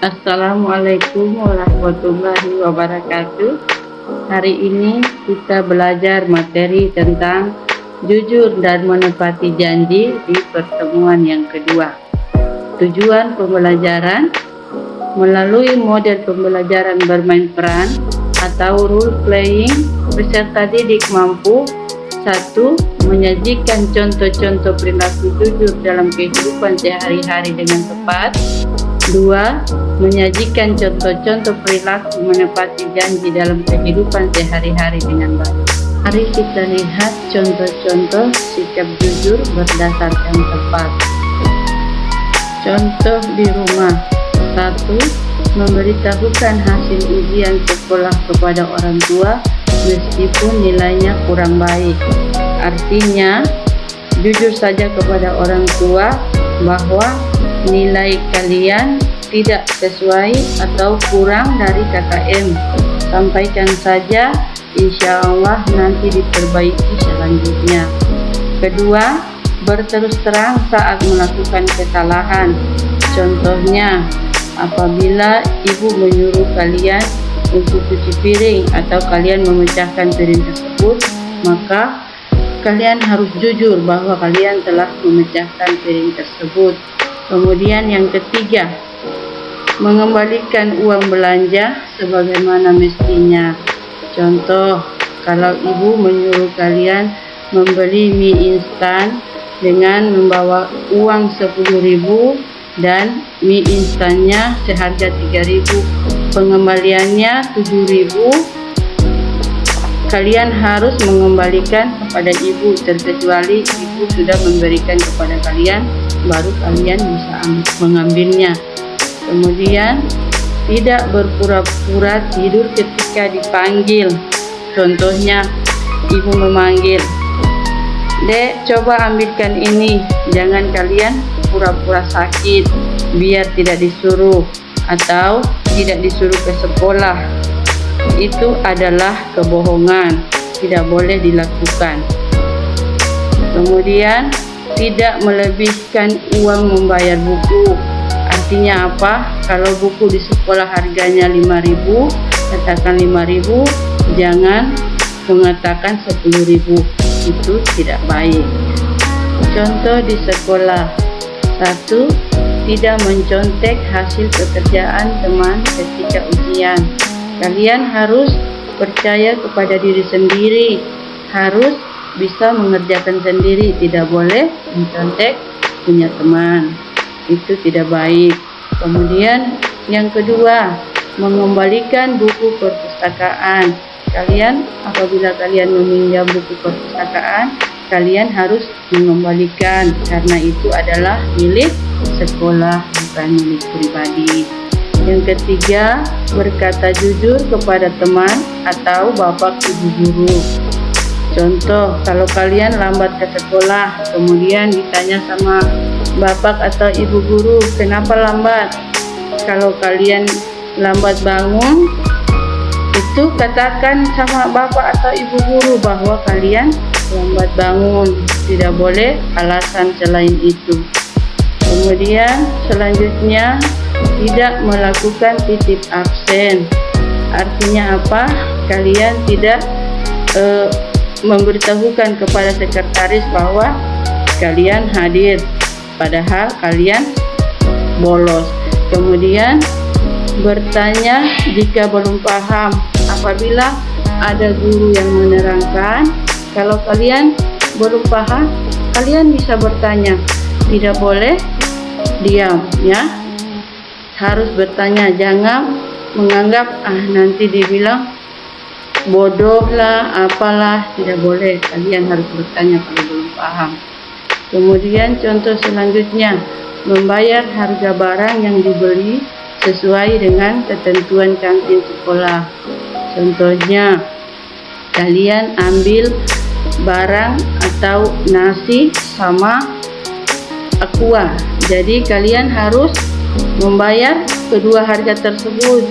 Assalamualaikum warahmatullahi wabarakatuh. Hari ini kita belajar materi tentang jujur dan menepati janji di pertemuan yang kedua. Tujuan pembelajaran melalui model pembelajaran bermain peran atau role playing, peserta didik mampu 1. Menyajikan contoh-contoh perilaku jujur dalam kehidupan sehari-hari dengan tepat. 2. Menyajikan contoh-contoh perilaku menepati janji dalam kehidupan sehari-hari dengan baik. Mari kita lihat contoh-contoh sikap jujur berdasarkan tepat. Contoh di rumah. 1. Memberitahukan hasil ujian sekolah kepada orang tua meskipun nilainya kurang baik. Artinya, jujur saja kepada orang tua bahwa nilai kalian tidak sesuai atau kurang dari KKM. Sampaikan saja, insya Allah nanti diperbaiki selanjutnya. Kedua, berterus terang saat melakukan kesalahan. Contohnya, apabila ibu menyuruh kalian untuk cuci piring atau kalian memecahkan piring tersebut, maka kalian harus jujur bahwa kalian telah memecahkan piring tersebut. Kemudian yang ketiga, mengembalikan uang belanja sebagaimana mestinya. Contoh, kalau ibu menyuruh kalian membeli mie instan dengan membawa uang 10.000 dan mie instannya seharga 3.000, pengembaliannya 7.000, kalian harus mengembalikan kepada ibu, terkecuali ibu sudah memberikan kepada kalian, baru kalian bisa mengambilnya. Kemudian, tidak berpura-pura tidur ketika dipanggil. Contohnya, ibu memanggil, "Dek, coba ambilkan ini." Jangan kalian pura-pura sakit biar tidak disuruh atau tidak disuruh ke sekolah. Itu adalah kebohongan, tidak boleh dilakukan. Kemudian, tidak melebihkan uang membayar buku. Artinya apa? Kalau buku di sekolah harganya 5.000, katakan 5.000, jangan mengatakan 10.000. Itu tidak baik. Contoh di sekolah. 1. Tidak mencontek hasil pekerjaan teman ketika ujian. Kalian harus percaya kepada diri sendiri, harus bisa mengerjakan sendiri, tidak boleh mencontek punya teman. Itu tidak baik. Kemudian yang kedua, mengembalikan buku perpustakaan. Apabila kalian meminjam buku perpustakaan, kalian harus mengembalikan karena itu adalah milik sekolah, bukan milik pribadi. Yang ketiga, berkata jujur kepada teman atau bapak ibu guru. Contoh, kalau kalian lambat ke sekolah, kemudian ditanya sama bapak atau ibu guru, "Kenapa lambat?" Kalau kalian lambat bangun, itu katakan sama bapak atau ibu guru bahwa kalian lambat bangun. Tidak boleh alasan selain itu. Kemudian selanjutnya, tidak melakukan titip absen. Artinya apa? Kalian tidak memberitahukan kepada sekretaris bahwa kalian hadir, padahal kalian bolos. Kemudian bertanya jika belum paham. Apabila ada guru yang menerangkan, kalau kalian belum paham, kalian bisa bertanya. Tidak boleh diam, ya. Harus bertanya, jangan menganggap nanti dibilang bodoh lah, apalah. Tidak boleh, kalian harus bertanya kalau belum paham. Kemudian contoh selanjutnya, membayar harga barang yang dibeli sesuai dengan ketentuan kantin sekolah. Contohnya, kalian ambil barang atau nasi sama aqua, jadi kalian harus membayar kedua harga tersebut.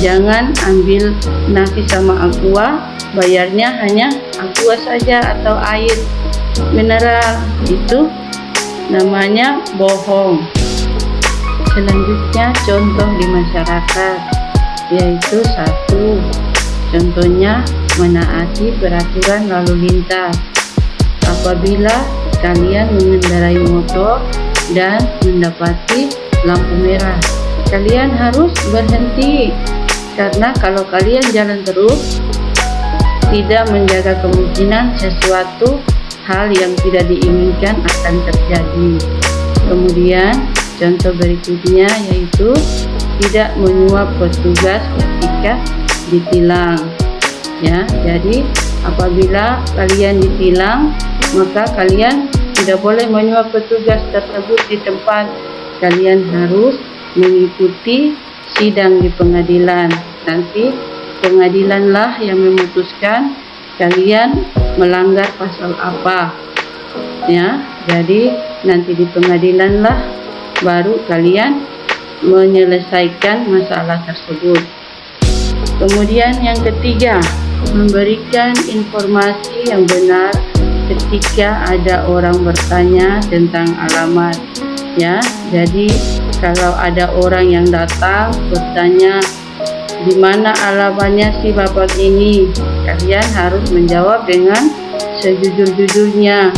Jangan ambil nasi sama aqua, bayarnya hanya aqua saja atau air mineral. Itu namanya bohong. Selanjutnya contoh di masyarakat, yaitu 1. Contohnya menaati peraturan lalu lintas. Apabila kalian mengendarai motor dan mendapati lampu merah, kalian harus berhenti, karena kalau kalian jalan terus, tidak menjaga kemungkinan sesuatu hal yang tidak diinginkan akan terjadi. Kemudian contoh berikutnya yaitu tidak menyuap petugas ketika ditilang. Ya, jadi apabila kalian ditilang, maka kalian tidak boleh menyuap petugas tersebut di tempat. Kalian harus mengikuti sidang di pengadilan. Nanti pengadilanlah yang memutuskan kalian melanggar pasal apa. Ya, jadi nanti di pengadilanlah baru kalian menyelesaikan masalah tersebut. Kemudian yang ketiga, memberikan informasi yang benar ketika ada orang bertanya tentang alamat. Ya, jadi kalau ada orang yang datang bertanya, di mana alamatnya si bapak ini, kalian harus menjawab dengan sejujur-jujurnya.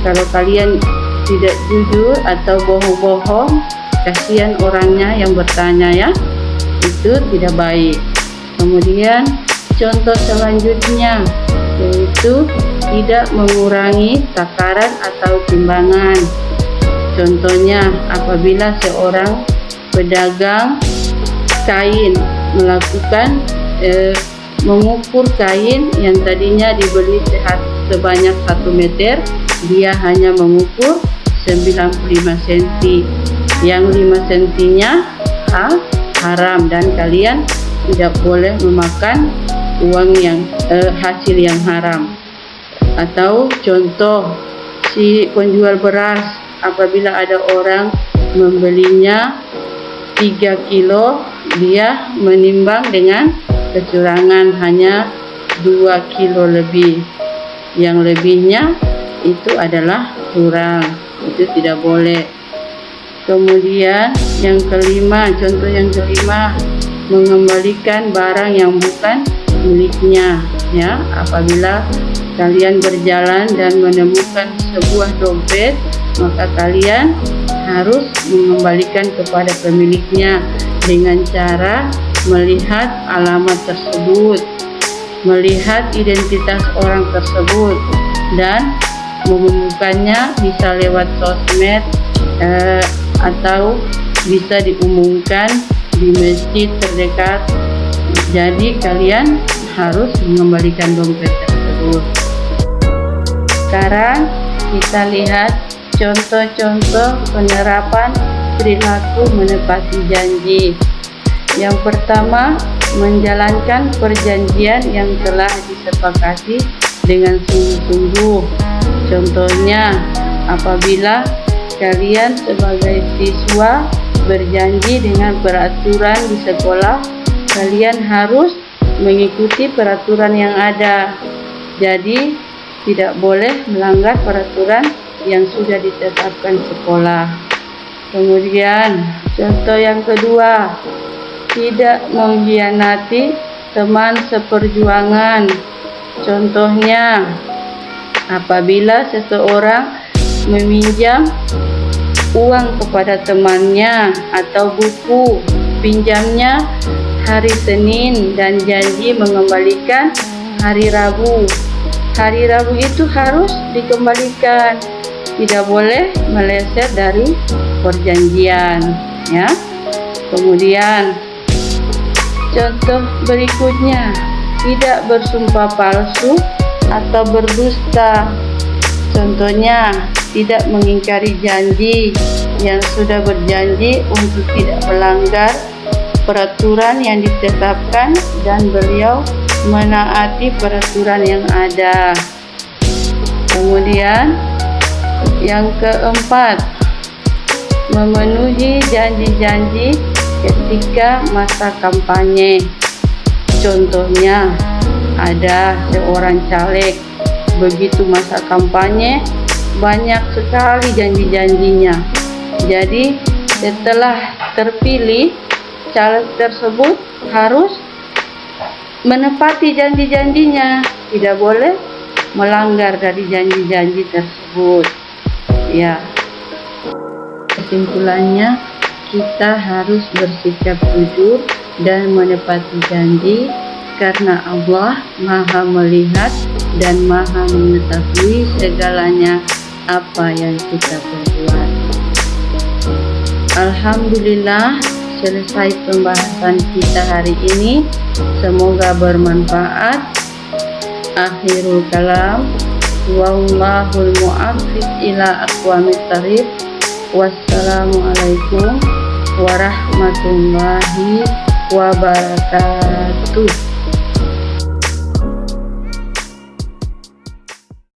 Kalau kalian tidak jujur atau bohong-bohong, kasihan orangnya yang bertanya, ya, itu tidak baik. Kemudian contoh selanjutnya yaitu tidak mengurangi takaran atau timbangan. Contohnya apabila seorang pedagang kain melakukan mengukur kain yang tadinya dibeli sebanyak 1 meter, dia hanya mengukur 95 cm. Yang 5 cm-nya haram, dan kalian tidak boleh memakan uang yang hasil yang haram. Atau contoh si penjual beras, apabila ada orang membelinya 3 kilo, dia menimbang dengan kecurangan hanya 2 kilo lebih. Yang lebihnya itu adalah curang, itu tidak boleh. Kemudian yang kelima, contoh yang kelima, mengembalikan barang yang bukan miliknya. Ya, apabila kalian berjalan dan menemukan sebuah dompet, maka kalian harus mengembalikan kepada pemiliknya dengan cara melihat alamat tersebut, melihat identitas orang tersebut, dan menemukannya bisa lewat sosmed atau bisa diumumkan di masjid terdekat. Jadi kalian harus mengembalikan dompet tersebut. Sekarang kita lihat contoh-contoh penerapan perilaku menepati janji. Yang pertama, menjalankan perjanjian yang telah disepakati dengan sungguh-sungguh. Contohnya, apabila kalian sebagai siswa berjanji dengan peraturan di sekolah, kalian harus mengikuti peraturan yang ada. Jadi, tidak boleh melanggar peraturan yang sudah ditetapkan sekolah. Kemudian, contoh yang kedua, tidak mengkhianati teman seperjuangan. Contohnya, apabila seseorang meminjam uang kepada temannya atau buku, pinjamnya hari Senin dan janji mengembalikan hari Rabu. Hari Rabu itu harus dikembalikan, tidak boleh meleset dari perjanjian, ya. Kemudian contoh berikutnya, tidak bersumpah palsu atau berdusta. Contohnya, tidak mengingkari janji yang sudah berjanji untuk tidak melanggar peraturan yang ditetapkan dan beliau menaati peraturan yang ada. Kemudian yang keempat, memenuhi janji-janji ketika masa kampanye. Contohnya, ada seorang caleg, begitu masa kampanye banyak sekali janji-janjinya. Jadi setelah terpilih, caleg tersebut harus menepati janji-janjinya, tidak boleh melanggar dari janji-janji tersebut. Ya, kesimpulannya kita harus bersikap jujur dan menepati janji, karena Allah Maha melihat dan Maha mengetahui segalanya apa yang kita perbuat. Alhamdulillah, selesai pembahasan kita hari ini. Semoga bermanfaat. Akhirul kalam, wallahul muwaffiq ila aqwamit thariq. Wassalamualaikum warahmatullahi wabarakatuh.